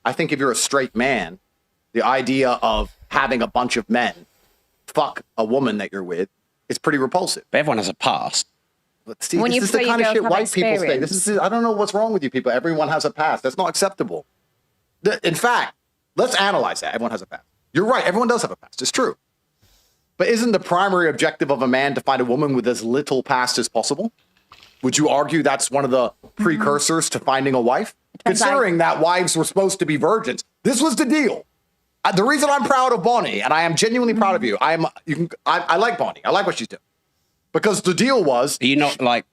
I think if you're a straight man, the idea of having a bunch of men fuck a woman that you're with is pretty repulsive. But everyone has a past. But see, this is the kind of shit white people say. I don't know what's wrong with you people. Everyone has a past. That's not acceptable. In fact, let's analyze that. Everyone has a past. You're right. Everyone does have a past. It's true. But isn't the primary objective of a man to find a woman with as little past as possible? Would you argue that's one of the precursors to finding a wife? Considering that wives were supposed to be virgins. This was the deal. The reason I'm proud of Bonnie, and I am genuinely proud of you, I like Bonnie. I like what she's doing. Because the deal was... Are you not, like,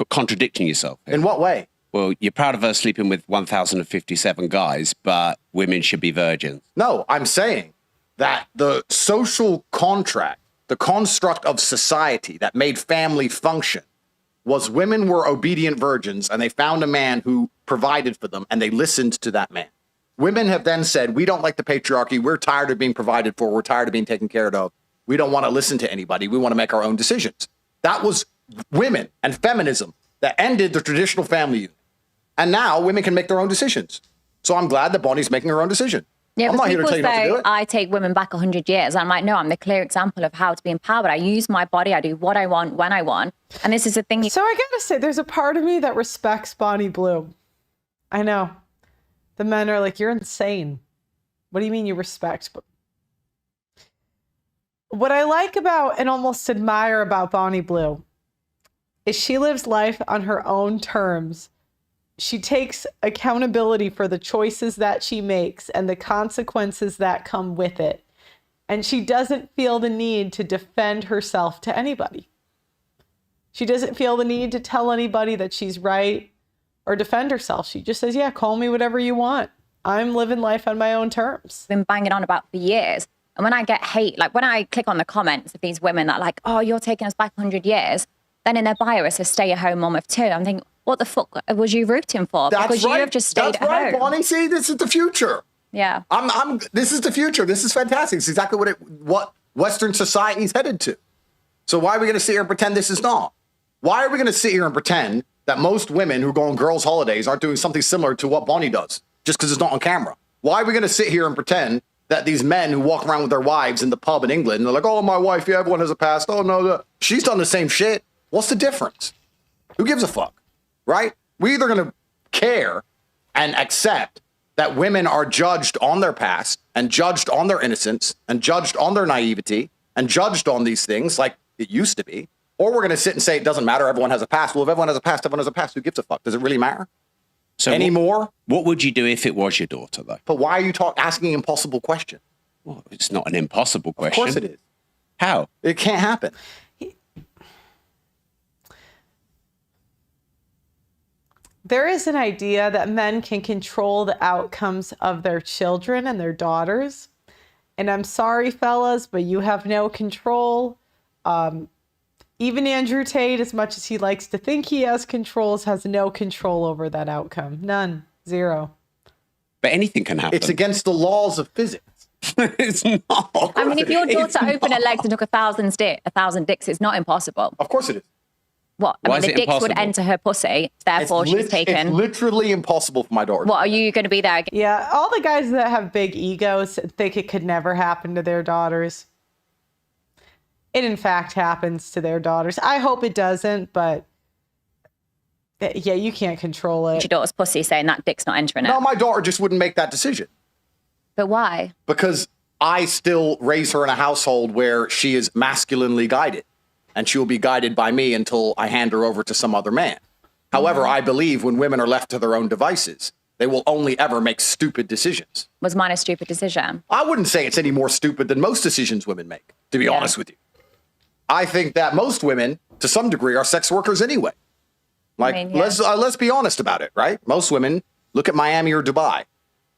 contradicting yourself? In what way? Well, you're proud of her sleeping with 1,057 guys, but women should be virgins. No, I'm saying that the social contract, the construct of society that made family function, was women were obedient virgins, and they found a man who provided for them, and they listened to that man. Women have then said, we don't like the patriarchy. We're tired of being provided for. We're tired of being taken care of. We don't want to listen to anybody. We want to make our own decisions. That was women and feminism that ended the traditional family unit. And now women can make their own decisions. So I'm glad that Bonnie's making her own decision. Yeah, I'm not here to tell you not to do it. I take women back 100 years. I'm like, no, I'm the clear example of how to be empowered. I use my body. I do what I want, when I want. And this is the thing. So I got to say, there's a part of me that respects Bonnie Blue. I know. The men are like, you're insane. What do you mean you respect? But what I like about and almost admire about Bonnie Blue is she lives life on her own terms. She takes accountability for the choices that she makes and the consequences that come with it. And she doesn't feel the need to defend herself to anybody. She doesn't feel the need to tell anybody that she's right or defend herself. She just says, yeah, call me whatever you want. I'm living life on my own terms. Been banging on about for years. And when I get hate, like when I click on the comments of these women that are like, oh, you're taking us back 100 years, then in their bio it says stay-at-home mom of 2. I'm thinking, what the fuck was you rooting for? That's because right. you have just stayed That's at right, home. Bonnie. See, this is the future. Yeah. This is the future. This is fantastic. It's exactly what Western society is headed to. So why are we going to sit here and pretend this is not? Why are we going to sit here and pretend that most women who go on girls' holidays aren't doing something similar to what Bonnie does just because it's not on camera? Why are we going to sit here and pretend that these men who walk around with their wives in the pub in England, they're like, oh, my wife, yeah, everyone has a past. Oh, no, she's done the same shit. What's the difference? Who gives a fuck, right? We're either going to care and accept that women are judged on their past and judged on their innocence and judged on their naivety and judged on these things like it used to be, or we're going to sit and say it doesn't matter, everyone has a past. Well, if everyone has a past, everyone has a past. Who gives a fuck? Does it really matter? So anymore? What would you do if it was your daughter, though? But why are you asking an impossible question? Well, it's not an impossible question. Of course it is. How? It can't happen. There is an idea that men can control the outcomes of their children and their daughters. And I'm sorry, fellas, but you have no control. Even Andrew Tate, as much as he likes to think he has controls, has no control over that outcome. None. Zero. But anything can happen. It's against the laws of physics. It's not. I mean, if your daughter opened her legs and took 1,000 dicks, it's not impossible. Of course it is. What? I mean, the dicks would enter her pussy, therefore she's taken. It's literally impossible for my daughter. What, are you going to be there? Yeah, all the guys that have big egos think it could never happen to their daughters. It, in fact, happens to their daughters. I hope it doesn't, but yeah, you can't control it. Your daughter's pussy saying that dick's not entering it. No, my daughter just wouldn't make that decision. But why? Because I still raise her in a household where she is masculinely guided. And she will be guided by me until I hand her over to some other man. However, I believe when women are left to their own devices, they will only ever make stupid decisions. Was mine a stupid decision? I wouldn't say it's any more stupid than most decisions women make, to be honest with you. I think that most women, to some degree, are sex workers anyway. Like, I mean, let's be honest about it, right? Most women look at Miami or Dubai.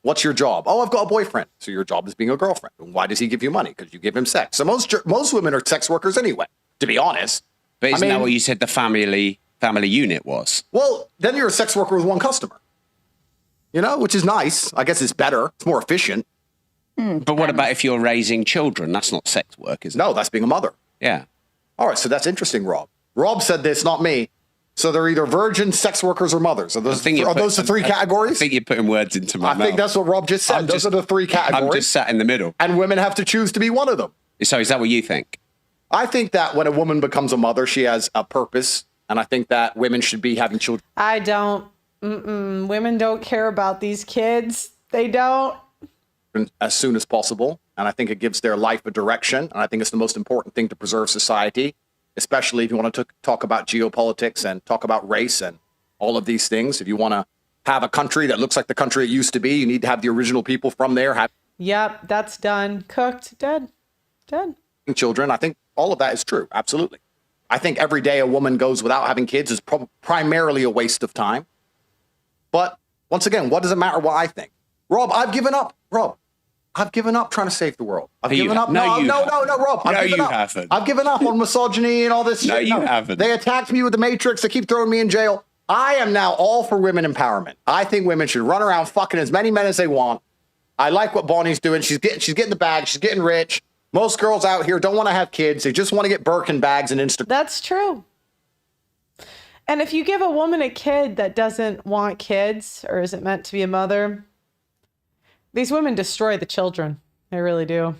What's your job? Oh, I've got a boyfriend. So your job is being a girlfriend. And why does he give you money? Because you give him sex. So most women are sex workers anyway, to be honest. But isn't that what you said the family unit was? Well, then you're a sex worker with one customer. You know, which is nice. I guess it's better. It's more efficient. But what about if you're raising children? That's not sex work, is it? No, that's being a mother. Yeah. All right, so that's interesting, Rob. Rob said this, not me. So they're either virgins, sex workers, or mothers. Are those the three categories? I think you're putting words into my mouth. I think that's what Rob just said. Those are the three categories. I'm just sat in the middle. And women have to choose to be one of them. So is that what you think? I think that when a woman becomes a mother, she has a purpose. And I think that women should be having children. I don't. Women don't care about these kids. They don't. As soon as possible. And I think it gives their life a direction. And I think it's the most important thing to preserve society, especially if you want to talk about geopolitics and talk about race and all of these things. If you want to have a country that looks like the country it used to be, you need to have the original people from there. Yep, that's done. Cooked, dead. Children. I think all of that is true. Absolutely. I think every day a woman goes without having kids is primarily a waste of time. But once again, what does it matter what I think? Rob, I've given up. Rob, I've given up trying to save the world. I've given up. No, Rob. No, you haven't. I've given up on misogyny and all this shit. No, you haven't. They attacked me with the Matrix. They keep throwing me in jail. I am now all for women empowerment. I think women should run around fucking as many men as they want. I like what Bonnie's doing. She's getting the bag. She's getting rich. Most girls out here don't want to have kids. They just want to get Birkin bags and Instagram. That's true. And if you give a woman a kid that doesn't want kids or isn't meant to be a mother, these women destroy the children. They really do.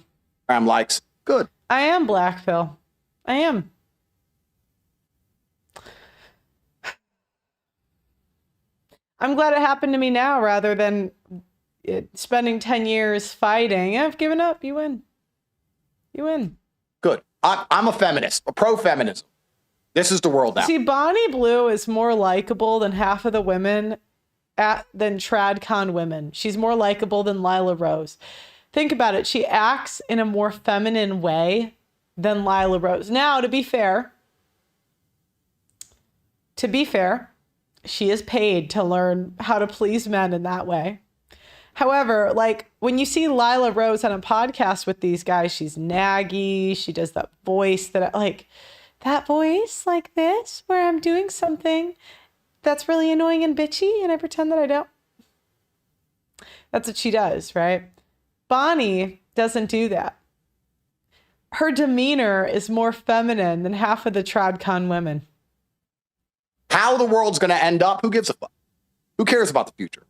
Likes. Good. I am black, Phil. I am. I'm glad it happened to me now rather than spending 10 years fighting. I've given up. You win. You win. Good. I'm a feminist, a pro-feminism. This is the world now. See, Bonnie Blue is more likable than half of the women than TradCon women. She's more likable than Lila Rose. Think about it. She acts in a more feminine way than Lila Rose. Now, to be fair, she is paid to learn how to please men in that way. However, like when you see Lila Rose on a podcast with these guys, she's naggy. She does that voice that voice like this, where I'm doing something that's really annoying and bitchy, and I pretend that I don't. That's what she does, right? Bonnie doesn't do that. Her demeanor is more feminine than half of the TradCon women. How the world's going to end up, who gives a fuck? Who cares about the future?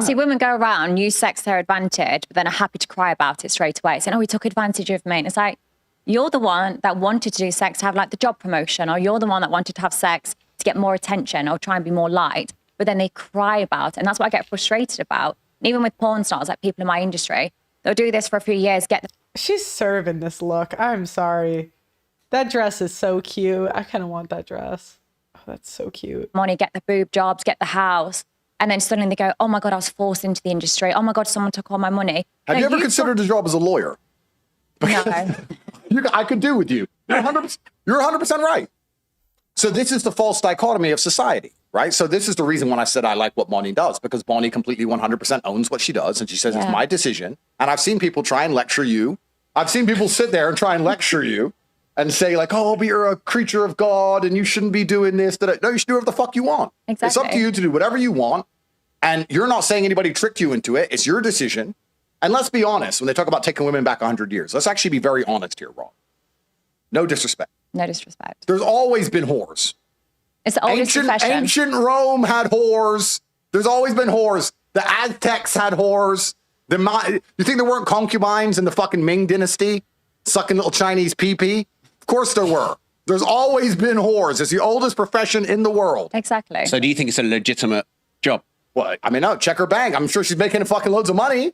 See, women go around, use sex to their advantage, but then are happy to cry about it straight away. Saying, oh, he took advantage of me. And it's like, you're the one that wanted to do sex to have like the job promotion, or you're the one that wanted to have sex to get more attention or try and be more liked. But then they cry about it. And that's what I get frustrated about. And even with porn stars, like people in my industry, they'll do this for a few years, She's serving this look. I'm sorry. That dress is so cute. I kind of want that dress. Oh, that's so cute. Money, get the boob jobs, get the house. And then suddenly they go, oh my God, I was forced into the industry. Oh my God, someone took all my money. Have you ever considered a job as a lawyer? No. I could do with you. You're 100% right. So this is the false dichotomy of society, right? So this is the reason when I said I like what Bonnie does, because Bonnie completely 100% owns what she does. And she says, it's my decision. And I've seen people try and lecture you. I've seen people sit there and try and lecture you and say like, oh, but you're a creature of God and you shouldn't be doing this. No, you should do whatever the fuck you want. Exactly. It's up to you to do whatever you want. And you're not saying anybody tricked you into it. It's your decision. And let's be honest, when they talk about taking women back 100 years, let's actually be very honest here, Rob. No disrespect. No disrespect. There's always been whores. It's the oldest profession. Ancient Rome had whores. There's always been whores. The Aztecs had whores. You think there weren't concubines in the fucking Ming dynasty sucking little Chinese pee-pee? Of course there were. There's always been whores. It's the oldest profession in the world. Exactly. So do you think it's a legitimate job? Well, I mean, no, check her bank. I'm sure she's making fucking loads of money.